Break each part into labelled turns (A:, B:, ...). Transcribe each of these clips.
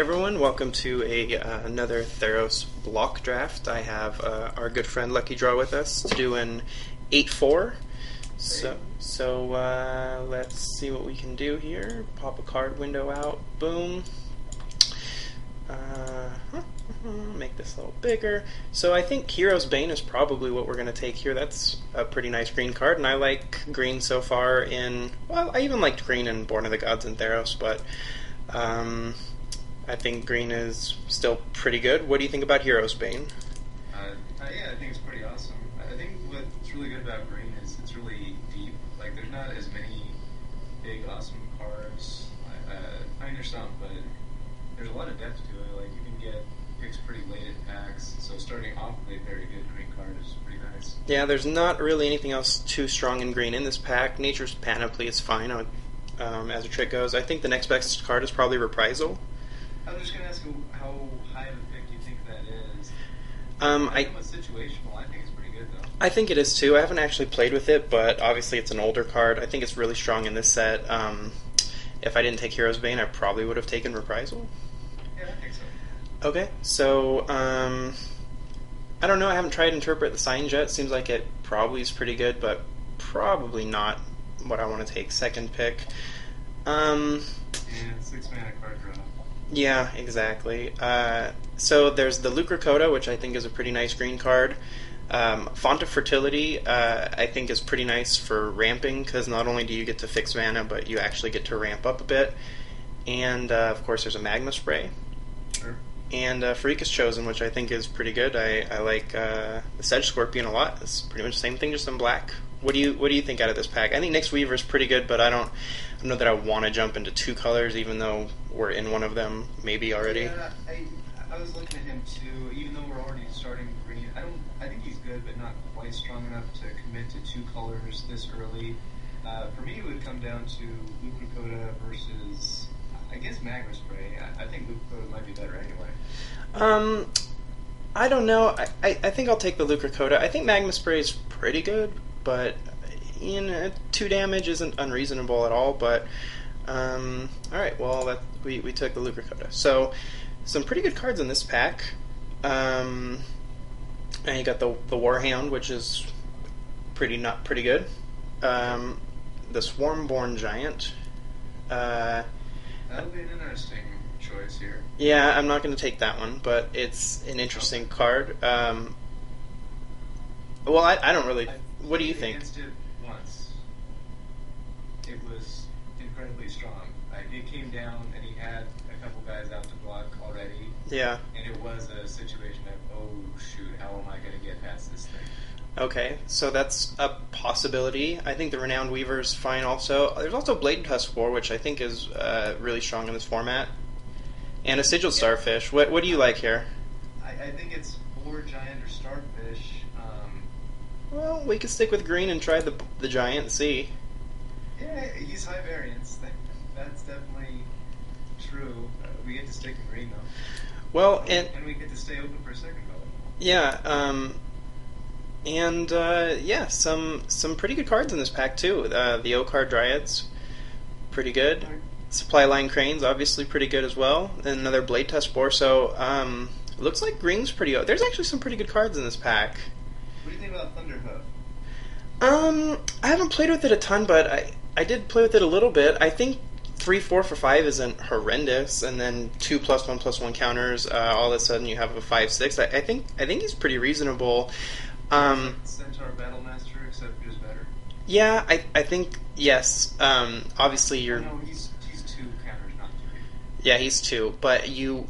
A: everyone, welcome to another Theros Block Draft. I have our good friend Lucky Draw with us to do an 8-4. So let's see what we can do here. Pop a card window out, boom. Make this a little bigger. So I think Hero's Bane is probably what we're going to take here. That's a pretty nice green card, and I like green so far in... Well, I even liked green in Born of the Gods and Theros, but... I think green is still pretty good. What do you think about Hero's Bane?
B: Yeah, I think it's pretty awesome. I think what's really good about green is it's really deep. Like, there's not as many big, awesome cards. I mean, there's some, but there's a lot of depth to it. Like, you can get picks pretty late in packs, so starting off with a very good green card is pretty nice.
A: Yeah, there's not really anything else too strong in green in this pack. Nature's Panoply is fine as a trick goes. I think the next best card is probably Reprisal.
B: I was just going to ask you how high of a pick do you think that is? What's situational? I think it's pretty good, though.
A: I think it is, too. I haven't actually played with it, but obviously it's an older card. I think it's really strong in this set. If I didn't take Hero's Bane, I probably would have taken Reprisal.
B: Yeah, I think so.
A: Okay, so, I don't know. I haven't tried Interpret the Signs yet. Seems like it probably is pretty good, but probably not what I want to take. Second pick.
B: Yeah, 6-mana card draw.
A: Yeah, exactly. So there's the Lucre Coda, which I think is a pretty nice green card. Font of Fertility, I think is pretty nice for ramping, because not only do you get to fix mana, but you actually get to ramp up a bit. And, of course, there's a Magma Spray.
B: Sure.
A: And Freaka's Chosen, which I think is pretty good. I like the Sedge Scorpion a lot. It's pretty much the same thing, just in black. What do you think out of this pack? I think Nyx Weaver is pretty good, but I don't know that I want to jump into two colors, even though we're in one of them maybe already.
B: Yeah, I was looking at him too. Even though we're already starting green, I think he's good, but not quite strong enough to commit to two colors this early. For me, it would come down to Lucre Coda versus, I guess, Magma Spray. I think Lucre Coda might be better anyway.
A: I don't know. I think I'll take the Lucre Coda. I think Magma Spray is pretty good, but 2 damage isn't unreasonable at all. But alright, well, we took the Lucre Coda. So, some pretty good cards in this pack. And you got the Warhound, which is pretty good. The Swarmborn Giant.
B: That'll be an interesting choice here.
A: Yeah, I'm not going to take that one, but it's an interesting card. Well, I don't really... What do you think?
B: Against it once. It was incredibly strong. It came down, and he had a couple guys out to block already.
A: Yeah.
B: And it was a situation of, oh shoot, how am I going to get past this thing?
A: Okay, so that's a possibility. I think the Renowned Weaver is fine also. There's also Blade Tusk War, which I think is really strong in this format. And a Sigil Starfish. What do you like here?
B: I think it's or Giant or Starfish.
A: Well, we could stick with green and try the Giant and see.
B: Yeah, he's high variance. That's definitely true. We get to stick in green, though.
A: Well, and
B: we get to stay open for a second color.
A: Yeah, yeah, some pretty good cards in this pack, too. The O-Card Dryads, pretty good. Supply Line Cranes, obviously pretty good as well. And another Blade Tusk Boar, so it looks like green's pretty... There's actually some pretty good cards in this pack.
B: What do you think about Thunderhoof?
A: I haven't played with it a ton, but I did play with it a little bit. I think 3-4 for 5 isn't horrendous, and then 2+1/+1 counters, all of a sudden you have a 5/6. I think he's pretty reasonable.
B: Centaur Battlemaster, except just better.
A: Yeah, I think yes. Obviously you're.
B: No, he's 2 counters, not 3.
A: Yeah, he's 2, but you.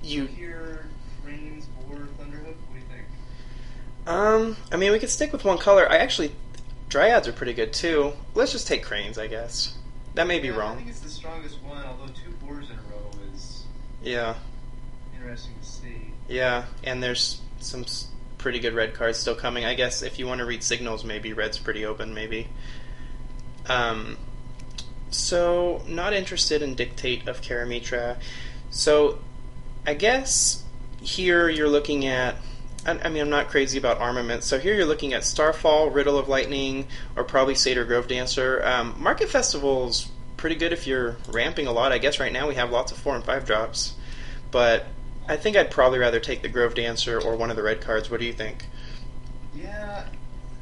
B: Here, Cranes or Thunderhoof. What do you think?
A: I mean, we could stick with one color. Dryads are pretty good too. Let's just take Cranes, I guess. That may be wrong.
B: I think it's the strongest one, although 2 boars in a row is interesting to see.
A: Yeah, and there's some pretty good red cards still coming. I guess if you want to read signals, maybe red's pretty open, maybe. So, not interested in Dictate of Karamitra. So, I guess here you're looking at... I mean, I'm not crazy about armament. So here you're looking at Starfall, Riddle of Lightning, or probably Satyr Grove Dancer. Market Festival's pretty good if you're ramping a lot. I guess right now we have lots of 4 and 5 drops. but I think I'd probably rather take the Grove Dancer or one of the red cards. What do you think?
B: Yeah.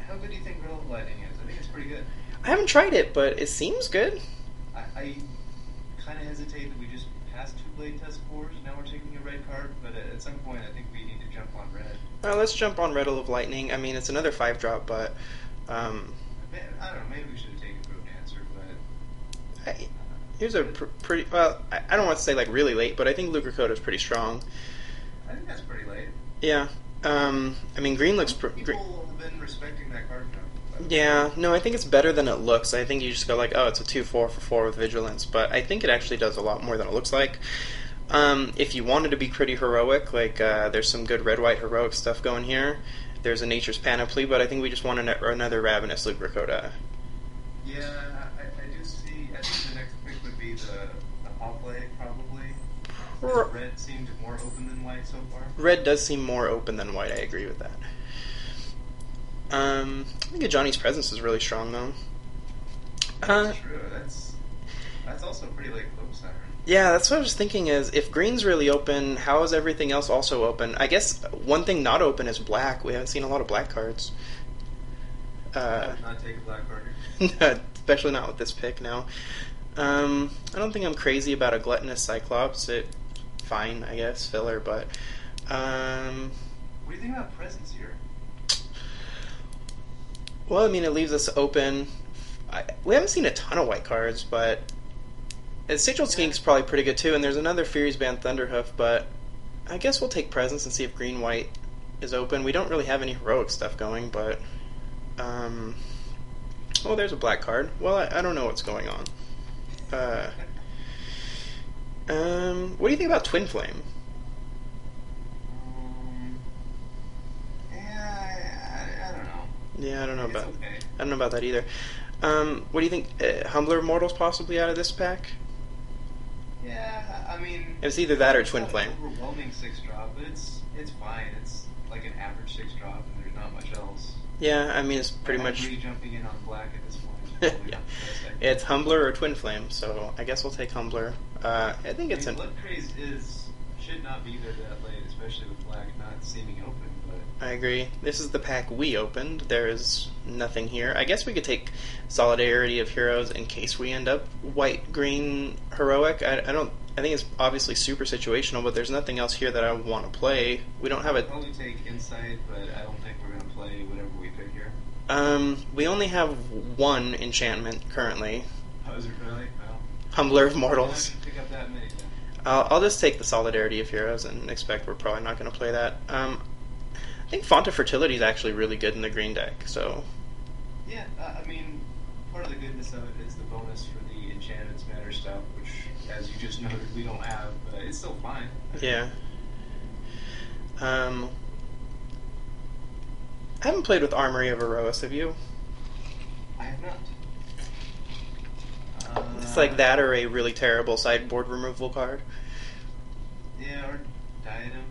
B: How good do you think Riddle of Lightning is? I think it's pretty good.
A: I haven't tried it, but it seems good.
B: I kind of hesitate that we just passed 2 Blade Test 4s, now we're taking a red card, but at some point I think we need to jump on red.
A: Let's jump on Riddle of Lightning. I mean, it's another 5-drop, but...
B: I don't know, maybe we should have taken Grove Dancer, but...
A: Here's a pretty... Well, I don't want to say, like, really late, but I think Lucre Coda is pretty strong.
B: I think that's pretty late.
A: Yeah. I mean, green looks...
B: People have been respecting that card now.
A: Yeah, no, I think it's better than it looks. I think you just go like, oh, it's a 2/4 for 4 with Vigilance, but I think it actually does a lot more than it looks like. If you wanted to be pretty heroic, like there's some good red-white heroic stuff going here. There's a Nature's Panoply, but I think we just want another Ravenous Lucre Coda.
B: Yeah, I do see. I think the next pick would be the Hoplite, probably. Red seemed more open than white so far.
A: Red does seem more open than white, I agree with that. I think Ajani's Presence is really strong, though.
B: That's true. That's also pretty late Cloak Siren.
A: Yeah, that's what I was thinking is, if green's really open, how is everything else also open? I guess one thing not open is black. We haven't seen a lot of black cards.
B: I would not take a black card here.
A: Especially not with this pick now. I don't think I'm crazy about a Gluttonous Cyclops. Fine, I guess, filler, but...
B: What do you think about Presence here?
A: Well, I mean, it leaves us open. We haven't seen a ton of white cards, but Sigil Skink's probably pretty good too, and there's another Fury's Band Thunderhoof, but I guess we'll take Presence and see if green-white is open. We don't really have any heroic stuff going, but... oh, there's a black card. Well, I don't know what's going on. What do you think about Twin Flame? Yeah, I don't know about.
B: Okay.
A: I don't know about that either. What do you think? Humbler Mortals possibly out of this pack?
B: Yeah, I mean,
A: It's either that or Twin Flame.
B: It's not an overwhelming 6-drop, but it's fine. It's like an average 6-drop, and there's not much else.
A: Yeah, I mean it's pretty much.
B: Jumping in on black at this point. Is probably
A: Yeah.
B: not the best idea.
A: It's Humbler or Twin Flame, so I guess we'll take Humbler. I think it's an.
B: Blood Craze should not be there that late, especially with black not seeming open. But
A: I agree. This is the pack we opened. There is nothing here. I guess we could take Solidarity of Heroes in case we end up white-green heroic. I don't. I think it's obviously super situational, but there's nothing else here that I want to play. We don't have
B: I'll probably take Insight, but I don't think we're going to play whatever we pick here.
A: We only have one enchantment currently.
B: Oh, is it really? Well,
A: Humbler of Mortals.
B: I pick up that many then.
A: I'll just take the Solidarity of Heroes and expect we're probably not going to play that. I think Font of Fertility is actually really good in the green deck, so...
B: Yeah, I mean, part of the goodness of it is the bonus for the Enchantments Matter stuff, which, as you just noted, we don't have, but it's still fine.
A: Yeah. I haven't played with Armory of Erois, have you?
B: I have not.
A: It's like that or a really terrible sideboard removal card.
B: Yeah, or Diadem.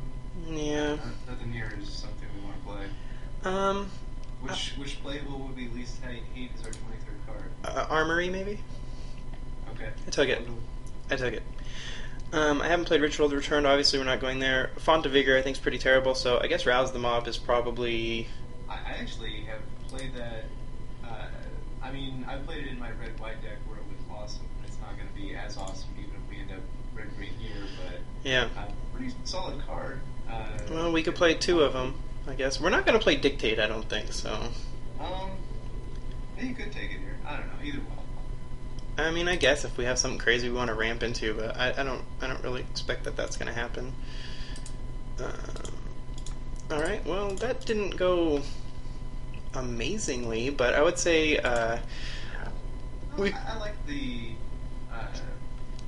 A: Yeah.
B: Nothing here is something we want to play. Which playable would be least hate is our 23rd card?
A: Armory, maybe?
B: Okay.
A: I took it. I haven't played Ritual of the Returned, obviously we're not going there. Font of Vigor I think is pretty terrible, so I guess Rouse the Mob is probably...
B: I actually have played that, I mean, I played it in my red-white deck where it was awesome. It's not going to be as awesome even if we end up red-green here, but...
A: Yeah.
B: Pretty solid card.
A: Well, we could play two of them, I guess. We're not going to play Dictate, I don't think, so...
B: Yeah, you could take it here. I don't know, either way.
A: I mean, I guess if we have something crazy we want to ramp into, but I don't really expect that that's going to happen. Alright, well, that didn't go amazingly, but I would say
B: I like the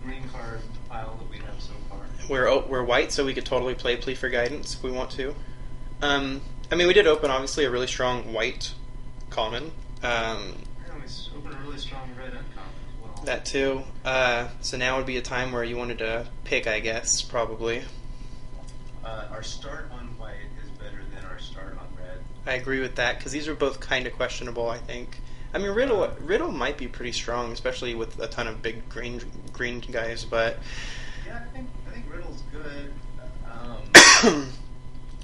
B: green card pile that we have so far.
A: we're white, so we could totally play Plea for Guidance if we want to. I mean, we did open, obviously, a really strong white common.
B: We open a really strong red uncommon as well.
A: That too. So now would be a time where you wanted to pick, I guess, probably.
B: Our start on white is better than our start on red.
A: I agree with that, because these are both kind of questionable, I think. I mean, Riddle might be pretty strong, especially with a ton of big green guys, but...
B: Yeah, I think Riddle's good.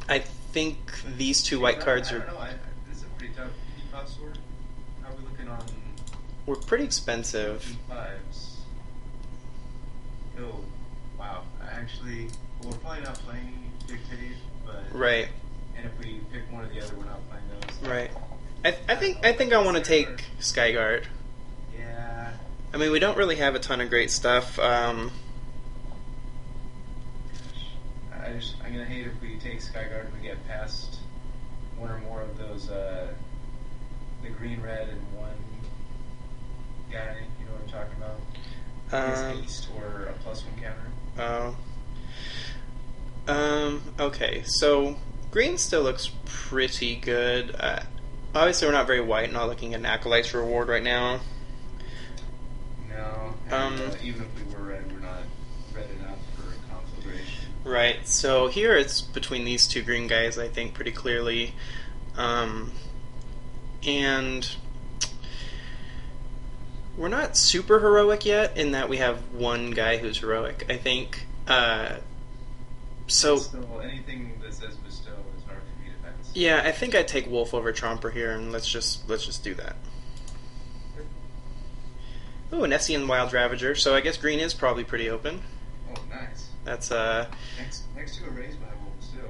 A: I think these two white cards
B: I
A: are
B: don't know. This is a pretty tough cost sort. How are we looking on
A: were pretty expensive.
B: fives? Oh, wow. Actually, well, we're probably not playing Dictate, but
A: Right.
B: and if we pick one or the other, we're not playing those.
A: Right. I think I want to take Skyguard.
B: Yeah.
A: I mean, we don't really have a ton of great stuff.
B: I'm gonna hate if we take Skyguard and we get past one or more of those, the green, red, and one guy. You know what I'm talking about? His haste or a +1 counter.
A: Okay, so green still looks pretty good. Obviously, we're not very white, not looking at an Acolyte's Reward right now.
B: No. And, even if we were red, we're not red enough for conflagration.
A: Right, so here it's between these two green guys, I think, pretty clearly. And we're not super heroic yet in that we have one guy who's heroic, I think. So
B: still, anything that says bestow is hard for me to pass.
A: yeah, I think I'd take Wolf over Tromper here, and let's just do that. Ooh, an Essian Wild Ravager, so I guess green is probably pretty open.
B: Oh, nice.
A: That's
B: Next to a raise by Wolves too.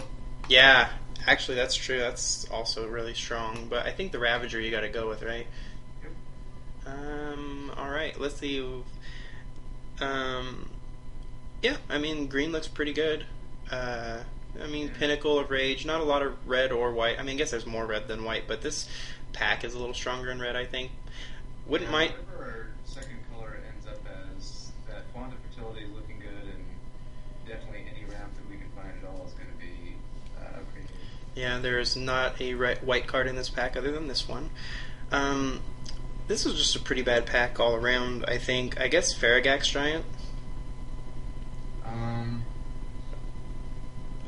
A: yeah, actually that's true. That's also really strong. But I think the Ravager you got to go with, right?
B: Yep.
A: All right. Let's see. Yeah. I mean, green looks pretty good. I mean, Pinnacle of Rage. Not a lot of red or white. I mean, I guess there's more red than white, but this pack is a little stronger in red, I think. Wouldn't mind.
B: Whatever our second color ends up as, that Font of Fertility is looking good, and definitely any ramp that we can find at all is going to be upgraded.
A: Yeah, there's not a white card in this pack other than this one. This was just a pretty bad pack all around, I think. I guess Farragax Giant.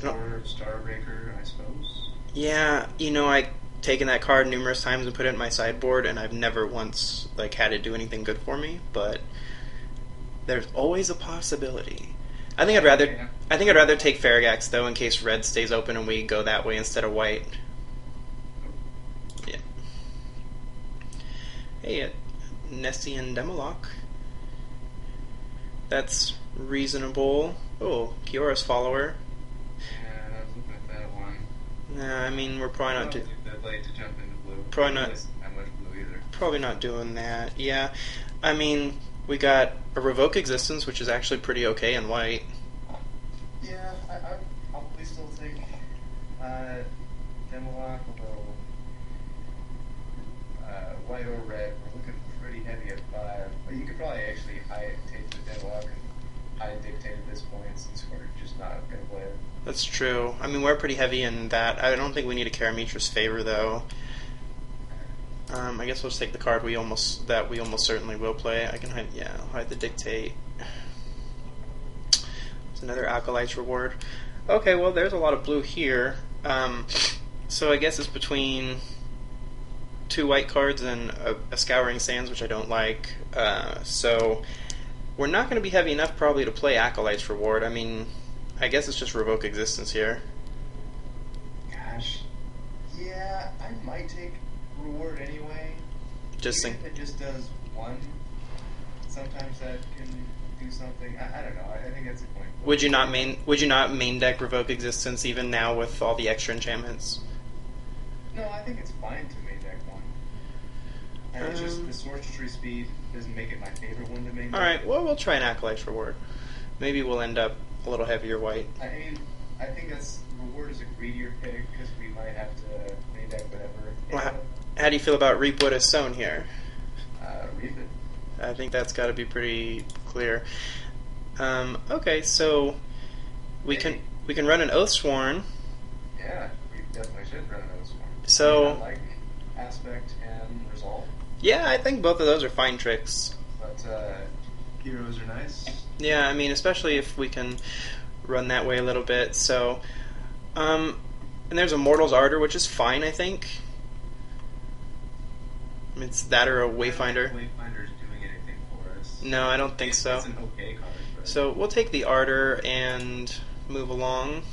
B: Or Starbreaker, I suppose.
A: Yeah, you know, I've taken that card numerous times and put it in my sideboard, and I've never once had it do anything good for me. But there's always a possibility. I think I'd rather take Farragax though, in case red stays open and we go that way instead of white. Yeah. Hey, Nessian Demoloch. That's reasonable. Oh, Kiora's Follower.
B: Yeah, I was looking at that one.
A: Nah, I mean, we're probably not doing.
B: That late to jump into blue.
A: Probably not.
B: Not much blue either.
A: Probably not doing that. Yeah, I mean, we got a Revoke Existence, which is actually pretty okay in white.
B: Yeah, I'd probably still take Demoloch, although white or red, we're looking pretty heavy at 5. But you could probably actually take the Demoloch and high Dictate at this point, since we're just not going to play it.
A: That's true. I mean, we're pretty heavy in that. I don't think we need a Karamitra's Favor, though. I guess we'll just take the card we almost certainly will play. I can hide the Dictate. It's another Acolyte's Reward. Okay, well, there's a lot of blue here. So I guess it's between 2 white cards and a Scouring Sands, which I don't like. So we're not going to be heavy enough probably to play Acolyte's Reward. I mean, I guess it's just Revoke Existence here.
B: Gosh. Yeah, I might take Reward anyway.
A: Just
B: Even if it just does 1, sometimes that can do something. I don't know. I think that's a point.
A: Would you not main deck Revoke Existence even now with all the extra enchantments?
B: No, I think it's fine to main deck 1. And it's just the sorcery speed doesn't make it my favorite one to main deck.
A: Alright, well, we'll try an Acolyte's Reward. Maybe we'll end up a little heavier white.
B: I mean, I think Reward is a greedier pick because we might have to main deck whatever.
A: Well, how do you feel about Reap What Is Sown here?
B: Reap it.
A: I think that's got to be pretty clear. Okay, so we can run an Oathsworn.
B: Yeah, we definitely should run an Oathsworn.
A: So
B: I like Aspect and Resolve.
A: Yeah, I think both of those are fine tricks.
B: But heroes are nice.
A: Yeah, I mean, especially if we can run that way a little bit. So, and there's a Mortal's Ardor, which is fine, I think. It's that or a Wayfinder.
B: Wayfinder's doing anything for us.
A: No, I don't think so.
B: It's an okay card. But
A: So we'll take the Ardor and move along.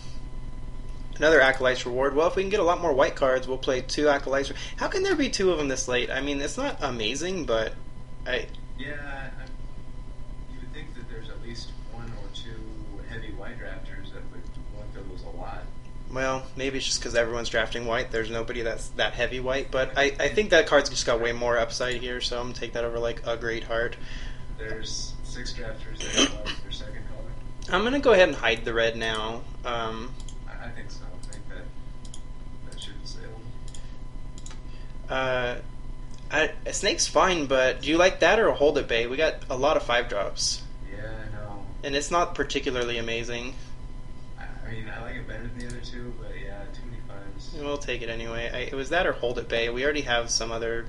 A: Another Acolyte's Reward. Well, if we can get a lot more white cards, we'll play 2 Acolytes. How can there be 2 of them this late? I mean, it's not amazing, but
B: Yeah, you would think that there's at least 1 or 2 heavy white drafters that would want those a lot.
A: Well, maybe it's just because everyone's drafting white. There's nobody that's that heavy white, but I think that card's just got way more upside here, so I'm going to take that over like a Great Heart.
B: There's 6 drafters that love their second color.
A: I'm going to go ahead and hide the red now.
B: I think so. I think that should sail.
A: Snake's fine, but do you like that or a Hold It Bay? We got a lot of 5-drops.
B: Yeah, I know.
A: And it's not particularly amazing.
B: I mean, I like it better than the other 2, but yeah, too many 5s.
A: We'll take it anyway. It was that or Hold It Bay. We already have some other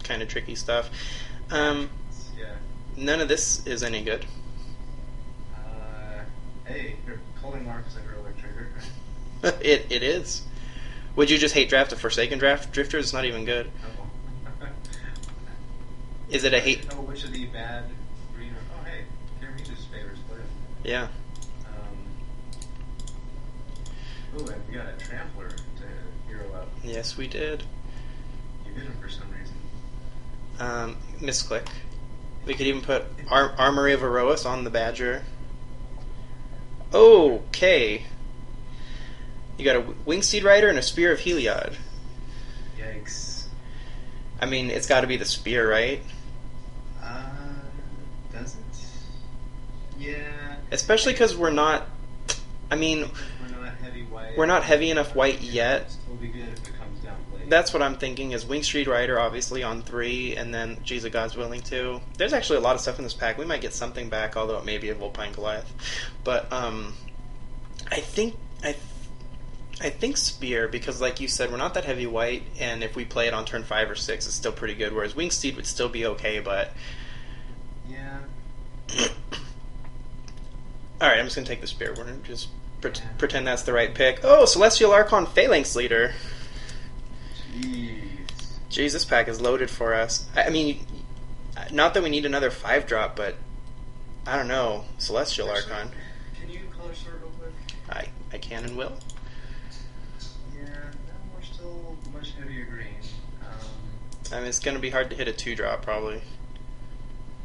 A: kind of tricky stuff.
B: Yeah.
A: None of this is any good.
B: Hey, Calling Mark is a heroic trigger.
A: It is. Would you just hate draft a Forsaken Draft Drifter? It's not even good.
B: No.
A: Is it a hate?
B: Oh, which of the bad green or... Oh, hey, Karamina's favors play.
A: Yeah.
B: Oh, and we got a Trampler to hero up.
A: Yes, we did.
B: You hit him for some reason.
A: Misclick. We could even put Armory of Erois on the Badger. Okay. You got a Wingsteed Rider and a Spear of Heliod.
B: Yikes.
A: I mean, it's got to be the Spear, right?
B: Does it? Yeah.
A: Especially because we're not... I mean...
B: We're not heavy white.
A: We're not heavy enough white yet.
B: It'll be good if it comes down late.
A: That's what I'm thinking, is Wingstreet Rider obviously on 3, and then Jesus God's Willing 2. There's actually a lot of stuff in this pack. We might get something back, although it may be a Vulpine Goliath. But I think Spear, because like you said, we're not that heavy white, and if we play it on turn 5 or 6, it's still pretty good, whereas Wingsteed would still be okay, but...
B: Yeah.
A: Alright, I'm just going to take the Spear. We're going to just pretend that's the right pick. Oh, Celestial Archon Phalanx Leader. Jeez, this pack is loaded for us. I mean, not that we need another 5-drop, but I don't know. Celestial Archon.
B: Can you color sort real quick?
A: I can and will.
B: Yeah, no, we're still much heavier green.
A: I mean, it's going to be hard to hit a 2-drop, probably.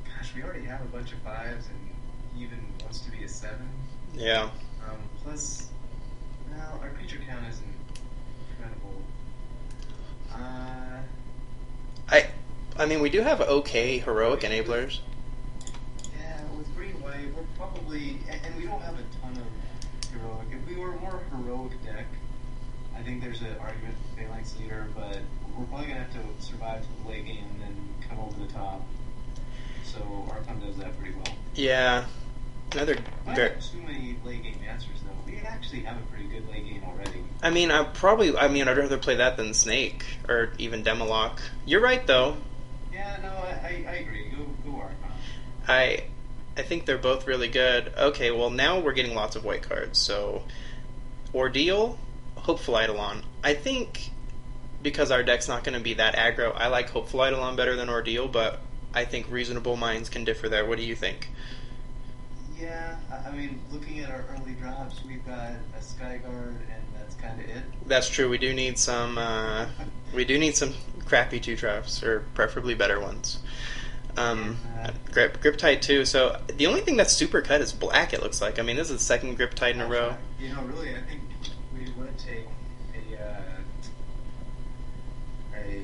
B: Gosh, we already have a bunch of 5s and even wants to be a 7.
A: Yeah.
B: Plus, well, our creature count isn't incredible.
A: I mean, we do have okay heroic enablers.
B: Yeah, with green-white, we're probably... And we don't have a ton of heroic. If we were a more heroic deck, I think there's an argument for Phalanx Leader, but we're probably going to have to survive to the late game and then come over the top. So Archon does that pretty well.
A: Yeah. Another...
B: I have too many late game answers, though. We actually have a pretty good late game already.
A: I mean, I'd rather play that than Snake, or even Demolock. You're right, though.
B: Yeah, no, I agree. Go Archon.
A: I think they're both really good. Okay, well, now we're getting lots of white cards, so... Ordeal, Hopeful Eidolon. I think, because our deck's not going to be that aggro, I like Hopeful Eidolon better than Ordeal, but I think reasonable minds can differ there. What do you think?
B: Yeah, I mean, looking at our early drops, we've got a Skyguard, and that's kind of it.
A: That's true. We do need some. Crappy 2-drops, or preferably better ones. Grip Tide too. So the only thing that's super cut is black. It looks like. I mean, this is the second Grip Tide in a row.
B: You know, really, I think we would take a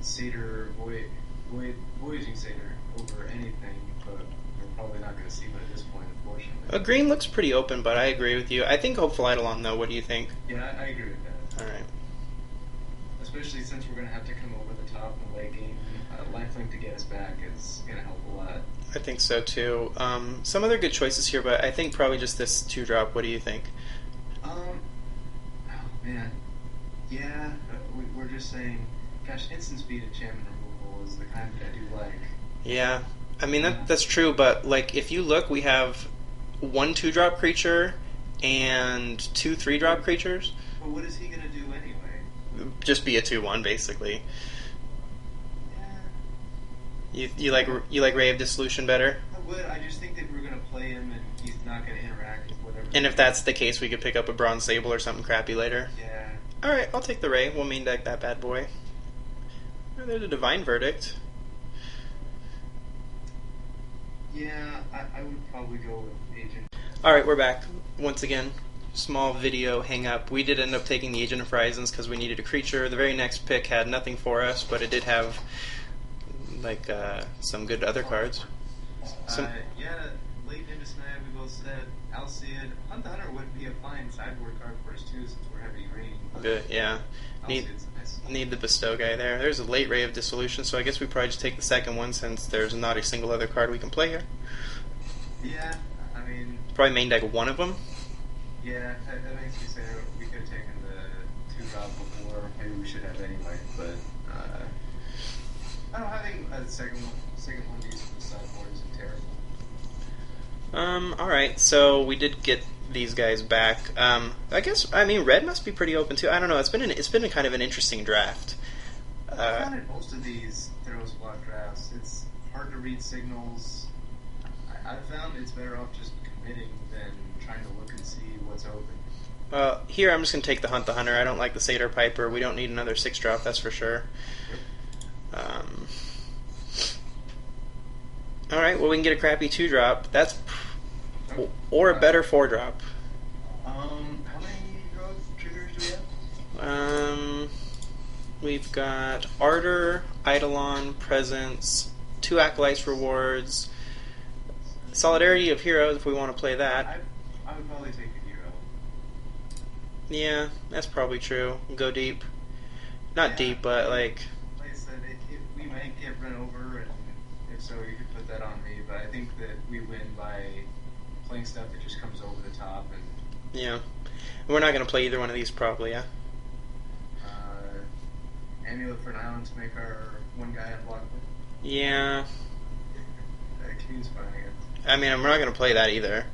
B: Satyr Voyaging Satyr over anything, but we're probably not going to see one at this point, unfortunately.
A: Green looks pretty open, but I agree with you. I think Hopeful Eidolon, though. What do you think?
B: Yeah, I agree with that.
A: All right.
B: Especially since we're going to have to come over the top in the late game. Lifelink to get us back is going to help a lot.
A: I think so, too. Some other good choices here, but I think probably just this 2-drop. What do you think?
B: Oh, man. Yeah, we're just saying, gosh, instant speed enchantment removal is the kind that I do like.
A: Yeah. I mean, that's true, but like if you look, we have 1 2-drop creature and 2 3-drop creatures.
B: But what is he going to do anyway?
A: Just be a 2/1, basically.
B: Yeah.
A: You like Ray of Dissolution better?
B: I would. I just think that we're gonna play him and he's not gonna interact with whatever.
A: And if that's the case, we could pick up a Bronze Sable or something crappy later.
B: Yeah.
A: Alright, I'll take the Ray. We'll main deck that bad boy. Oh, there's a Divine Verdict.
B: Yeah, I would probably go with Agent.
A: Alright, we're back. Once again, small video hang up. We did end up taking the Agent of Horizons because we needed a creature. The very next pick had nothing for us, but it did have like some good other cards.
B: Yeah, late into tonight we both said Alcid. Hunt the Hunter would be a fine sideboard card for us too since we're heavy green.
A: Good, yeah. Need the Bestow guy there. There's a late Ray of Dissolution, so I guess we probably just take the second one since there's not a single other card we can play here.
B: Yeah, I mean...
A: Probably main deck one of them.
B: Yeah, that makes me say we could have taken the 2-drop before. Maybe we should have anyway, but... I don't know, having a second one decent for the sideboard isn't terrible.
A: Alright, so we did get these guys back. I guess, I mean, red must be pretty open too. I don't know, it's been a kind of an interesting draft.
B: I found in most of these Theros Block Drafts, it's hard to read signals. I found it's better off just committing than trying to look and see what's open.
A: Well, here I'm just going to take the Hunt the Hunter. I don't like the Satyr Piper. We don't need another 6-drop, that's for sure. Alright, well we can get a crappy 2-drop. That's... or a better 4-drop.
B: How many draw triggers do we have?
A: We've got Ardor, Eidolon, Presence, 2 Acolytes rewards, Solidarity of Heroes if we want to play that.
B: I would probably take a hero.
A: Yeah, that's probably true. Go deep. Not deep, but like...
B: Like I said, we might get run over, and if so, you could put that on me, but I think that we win by playing stuff that just comes over the top. And
A: yeah. We're not going to play either one of these probably, yeah?
B: Amulet for an Island to make our one guy unblockable.
A: Yeah.
B: Q's fine, I guess.
A: I mean, we're not going to play that either.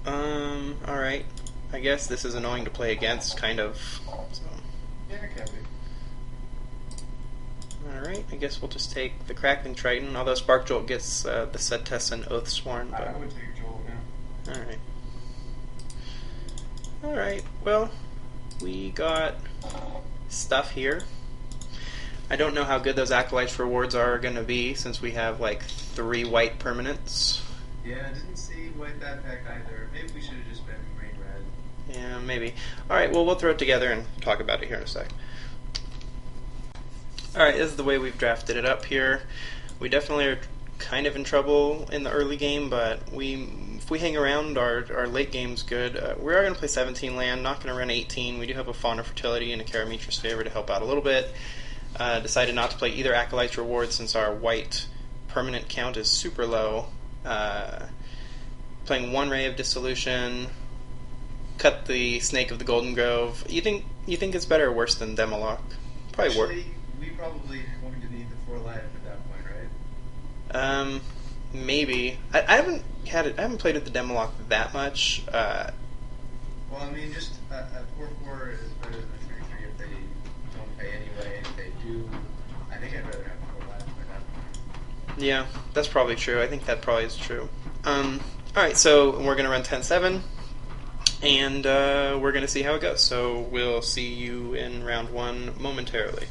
A: Alright. I guess this is annoying to play against, kind of. So.
B: Yeah, it can be.
A: Alright, I guess we'll just take the Crackling Triton, although Spark Jolt gets the Sedtess and Oathsworn. But...
B: I would take Jolt now.
A: Alright. Alright, well, we got stuff here. I don't know how good those Acolytes rewards are going to be since we have like 3 white permanents.
B: Yeah, I didn't see white that pack either. Maybe we should have just been green-red.
A: Yeah, maybe. Alright, well, we'll throw it together and talk about it here in a sec. Alright, this is the way we've drafted it up here. We definitely are kind of in trouble in the early game, but if we hang around, our late game's good. We are going to play 17 land, not going to run 18. We do have a Fawn of Fertility and a Karametra's Favor to help out a little bit. Decided not to play either Acolyte's Reward since our white permanent count is super low. Playing 1 Ray of Dissolution, cut the Snake of the Golden Grove. You think it's better or worse than Demolock? Probably worse.
B: We probably are going to need the 4 life at that point, right?
A: Maybe. I haven't played with the Demolock that much.
B: Well, I mean, just a 4/4 is better than a 3/3 if they don't pay anyway. If they do, I think I'd rather have 4 life by that point.
A: Yeah, that's probably true. I think that probably is true. Alright, so we're going to run 10-7, and we're going to see how it goes. So we'll see you in round 1 momentarily.